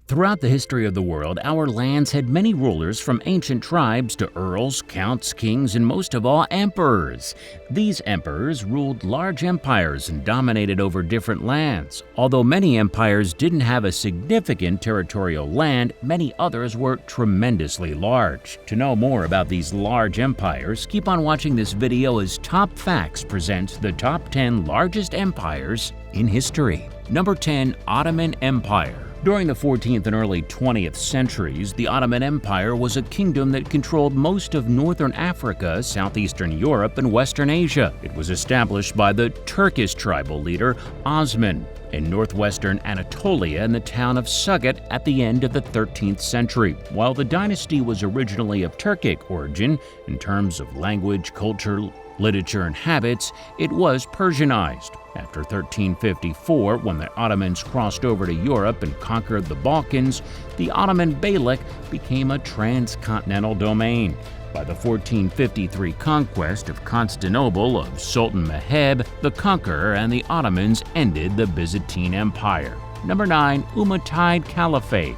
Throughout the history of the world, our lands had many rulers from ancient tribes to earls, counts, kings, and most of all, emperors. These emperors ruled large empires and dominated over different lands. Although many empires didn't have a significant territorial land, many others were tremendously large. To know more about these large empires, keep on watching this video as Top Facts presents the top 10 largest empires in history. Number 10. Ottoman Empire. During the 14th and early 20th centuries, the Ottoman Empire was a kingdom that controlled most of northern Africa, southeastern Europe, and western Asia. It was established by the Turkish tribal leader Osman in northwestern Anatolia in the town of Sugut at the end of the 13th century. While the dynasty was originally of Turkic origin, in terms of language, culture, literature, and habits, it was Persianized. After 1354, when the Ottomans crossed over to Europe and conquered the Balkans, the Ottoman Beylik became a transcontinental domain. By the 1453 conquest of Constantinople of Sultan Mehmed the Conqueror, and the Ottomans ended the Byzantine Empire. Number 9. Umatide Caliphate.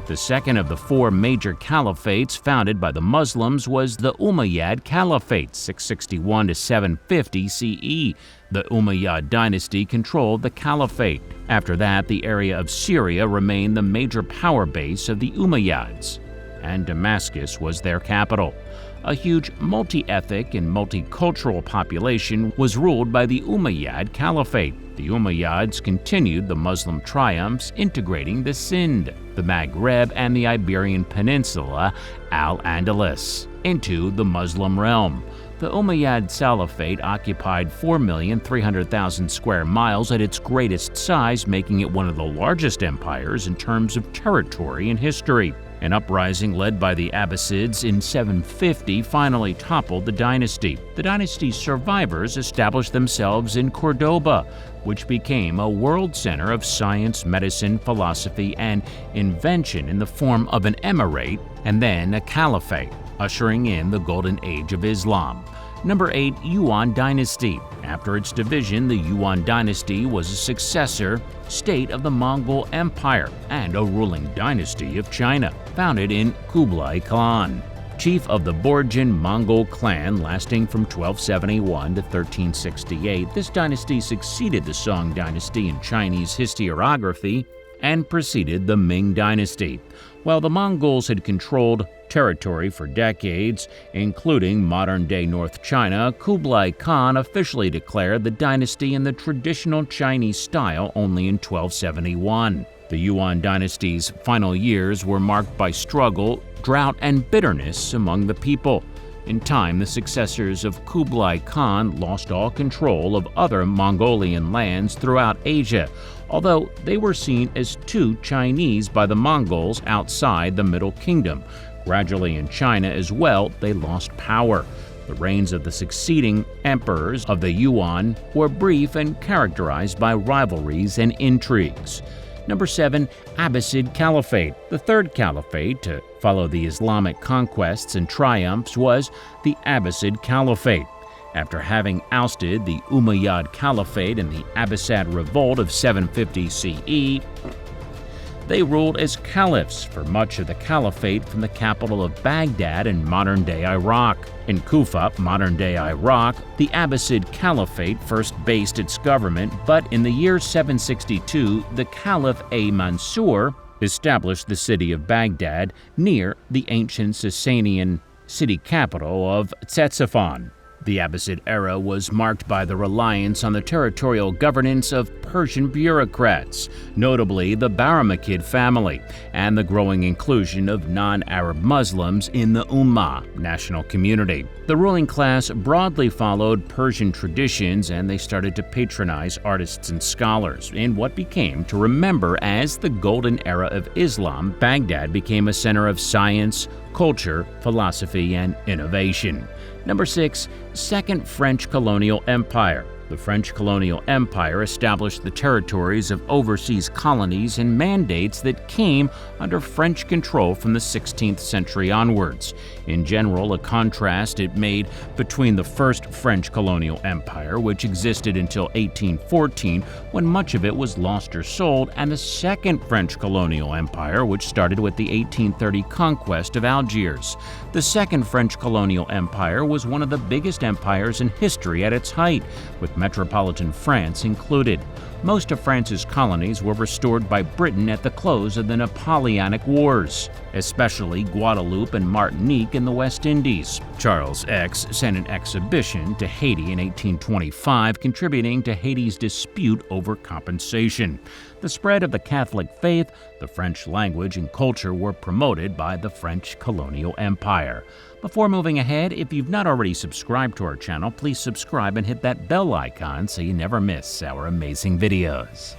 The second of the four major caliphates founded by the Muslims was the Umayyad Caliphate, 661 to 750 CE. The Umayyad dynasty controlled the caliphate. After that, the area of Syria remained the major power base of the Umayyads, and Damascus was their capital. A huge multi-ethnic and multicultural population was ruled by the Umayyad Caliphate. The Umayyads continued the Muslim triumphs, integrating the Sind, the Maghreb, and the Iberian Peninsula, Al-Andalus, into the Muslim realm. The Umayyad Caliphate occupied 4,300,000 square miles at its greatest size, making it one of the largest empires in terms of territory and history. An uprising led by the Abbasids in 750 finally toppled the dynasty. The dynasty's survivors established themselves in Cordoba, which became a world center of science, medicine, philosophy, and invention in the form of an emirate and then a caliphate, ushering in the golden age of Islam. Number 8. Yuan Dynasty. After its division, the Yuan Dynasty was a successor state of the Mongol Empire and a ruling dynasty of China, founded in Kublai Khan, chief of the Borjigin Mongol clan lasting from 1271 to 1368. This dynasty succeeded the Song dynasty in Chinese historiography and preceded the Ming dynasty. While the Mongols had controlled territory for decades, including modern-day North China, Kublai Khan officially declared the dynasty in the traditional Chinese style only in 1271. The Yuan dynasty's final years were marked by struggle, drought, and bitterness among the people. In time, the successors of Kublai Khan lost all control of other Mongolian lands throughout Asia, although they were seen as too Chinese by the Mongols outside the Middle Kingdom. Gradually in China as well, they lost power. The reigns of the succeeding emperors of the Yuan were brief and characterized by rivalries and intrigues. Number 7. Abbasid Caliphate. The third caliphate to follow the Islamic conquests and triumphs was the Abbasid Caliphate. After having ousted the Umayyad Caliphate in the Abbasid Revolt of 750 CE, they ruled as caliphs for much of the caliphate from the capital of Baghdad in modern-day Iraq. In Kufa, modern-day Iraq, the Abbasid Caliphate first based its government, but in the year 762, the Caliph Mansur established the city of Baghdad near the ancient Sasanian city capital of Ctesiphon. The Abbasid era was marked by the reliance on the territorial governance of Persian bureaucrats, notably the Baramakid family, and the growing inclusion of non-Arab Muslims in the Ummah national community. The ruling class broadly followed Persian traditions, and they started to patronize artists and scholars. In what became to remember as the Golden Era of Islam, Baghdad became a center of science, culture, philosophy, and innovation. Number 6. Second French Colonial Empire. The French Colonial Empire established the territories of overseas colonies and mandates that came under French control from the 16th century onwards. In general, a contrast it made between the first French Colonial Empire, which existed until 1814, when much of it was lost or sold, and the Second French Colonial Empire, which started with the 1830 conquest of Algiers. The Second French Colonial Empire was one of the biggest empires in history at its height, with metropolitan France included. Most of France's colonies were restored by Britain at the close of the Napoleonic Wars, especially Guadeloupe and Martinique in the West Indies. Charles X sent an expedition to Haiti in 1825, contributing to Haiti's dispute over compensation. The spread of the Catholic faith, the French language, and culture were promoted by the French Colonial Empire. Before moving ahead, if you've not already subscribed to our channel, please subscribe and hit that bell icon so you never miss our amazing videos.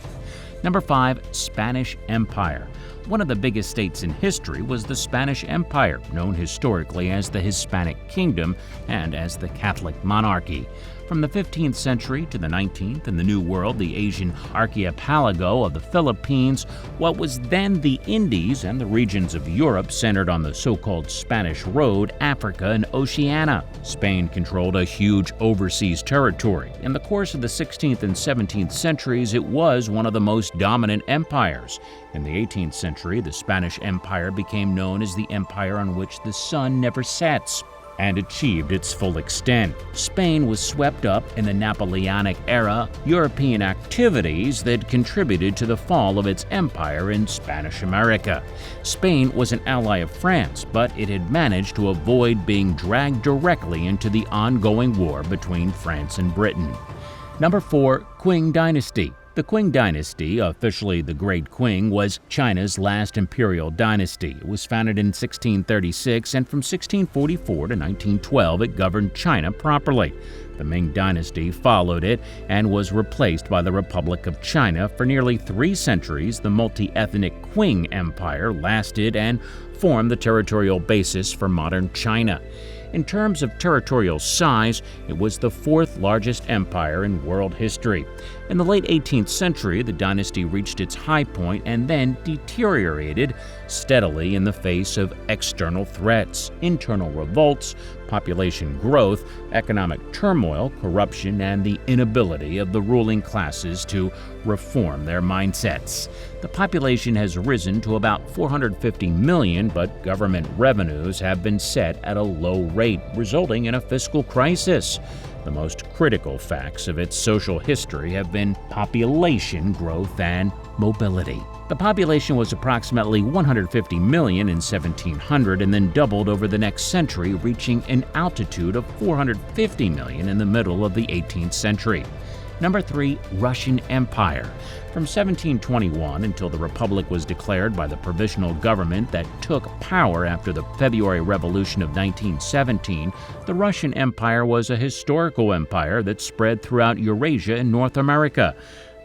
Number 5. Spanish Empire. One of the biggest states in history was the Spanish Empire, known historically as the Hispanic Kingdom and as the Catholic monarchy. From the 15th century to the 19th, in the New World, the Asian archipelago of the Philippines, what was then the Indies, and the regions of Europe centered on the so-called Spanish Road, Africa, and Oceania. Spain controlled a huge overseas territory. In the course of the 16th and 17th centuries, it was one of the most dominant empires. In the 18th century, the Spanish Empire became known as the empire on which the sun never sets, and achieved its full extent. Spain was swept up in the Napoleonic era European activities that contributed to the fall of its empire in Spanish America. Spain was an ally of France, but it had managed to avoid being dragged directly into the ongoing war between France and Britain. Number 4. Queen Dynasty. The Qing Dynasty, officially the Great Qing, was China's last imperial dynasty. It was founded in 1636, and from 1644 to 1912 it governed China properly. The Ming Dynasty followed it and was replaced by the Republic of China. For nearly 3 centuries, the multi-ethnic Qing Empire lasted and formed the territorial basis for modern China. In terms of territorial size, it was the 4th largest empire in world history. In the late 18th century, the dynasty reached its high point and then deteriorated steadily in the face of external threats, internal revolts, population growth, economic turmoil, corruption, and the inability of the ruling classes to reform their mindsets. The population has risen to about 450 million, but government revenues have been set at a low rate, resulting in a fiscal crisis. The most critical facts of its social history have been population growth and mobility. The population was approximately 150 million in 1700 and then doubled over the next century, reaching an altitude of 450 million in the middle of the 18th century. Number 3. Russian Empire. From 1721 until the Republic was declared by the provisional government that took power after the February Revolution of 1917, the Russian Empire was a historical empire that spread throughout Eurasia and North America.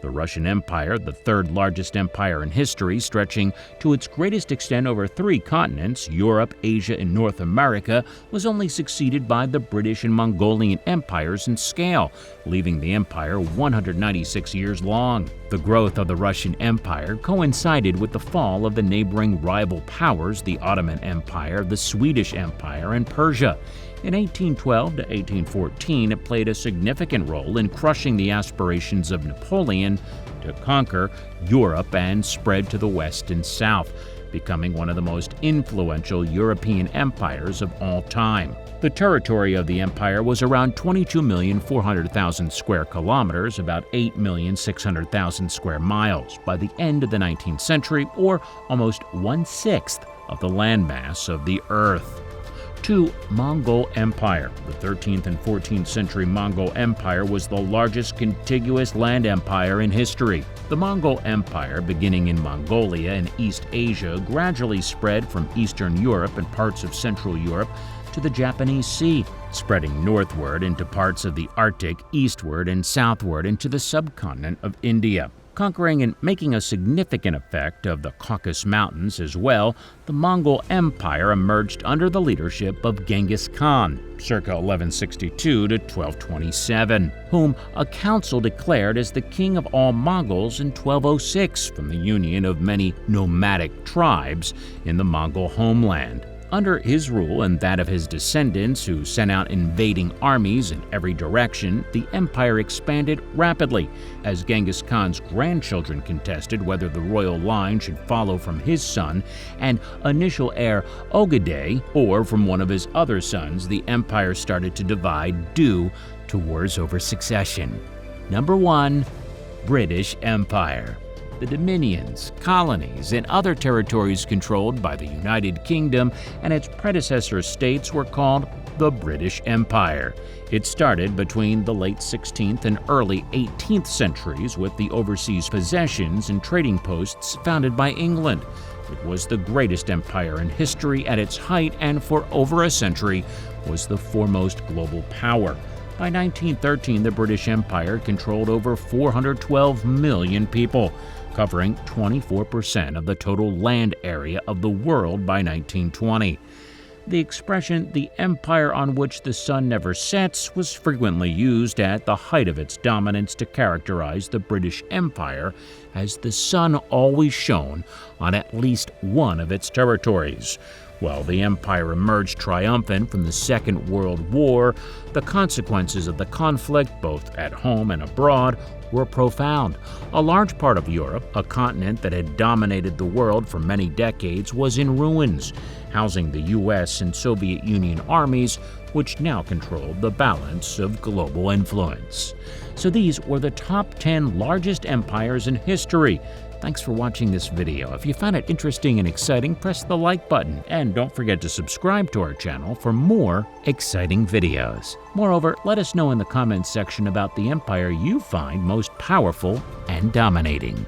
The Russian Empire, the 3rd largest empire in history, stretching to its greatest extent over 3 continents, Europe, Asia, and North America, was only succeeded by the British and Mongolian empires in scale, leaving the empire 196 years long. The growth of the Russian Empire coincided with the fall of the neighboring rival powers, the Ottoman Empire, the Swedish Empire, and Persia. In 1812 to 1814, it played a significant role in crushing the aspirations of Napoleon to conquer Europe and spread to the west and south, becoming one of the most influential European empires of all time. The territory of the empire was around 22,400,000 square kilometers, about 8,600,000 square miles, by the end of the 19th century, or almost 1/6 of the landmass of the Earth. 2. Mongol Empire. The 13th and 14th century Mongol Empire was the largest contiguous land empire in history. The Mongol Empire, beginning in Mongolia and East Asia, gradually spread from Eastern Europe and parts of Central Europe to the Japanese Sea, spreading northward into parts of the Arctic, eastward and southward into the subcontinent of India. Conquering and making a significant effect of the Caucasus Mountains as well, the Mongol Empire emerged under the leadership of Genghis Khan, circa 1162 to 1227, whom a council declared as the king of all Mongols in 1206 from the union of many nomadic tribes in the Mongol homeland. Under his rule and that of his descendants, who sent out invading armies in every direction, the empire expanded rapidly, as Genghis Khan's grandchildren contested whether the royal line should follow from his son and initial heir Ogedei, or from one of his other sons. The empire started to divide due to wars over succession. Number 1. British Empire. The dominions, colonies, and other territories controlled by the United Kingdom and its predecessor states were called the British Empire. It started between the late 16th and early 18th centuries with the overseas possessions and trading posts founded by England. It was the greatest empire in history at its height and for over a century was the foremost global power. By 1913, the British Empire controlled over 412 million people, covering 24% of the total land area of the world by 1920. The expression, "the empire on which the sun never sets," was frequently used at the height of its dominance to characterize the British Empire, as the sun always shone on at least one of its territories. While the empire emerged triumphant from the Second World War, the consequences of the conflict, both at home and abroad, were profound. A large part of Europe, a continent that had dominated the world for many decades, was in ruins, housing the U.S. and Soviet Union armies, which now controlled the balance of global influence. So these were the top 10 largest empires in history. Thanks for watching this video. If you found it interesting and exciting, press the like button, and don't forget to subscribe to our channel for more exciting videos. Moreover, let us know in the comments section about the empire you find most powerful and dominating.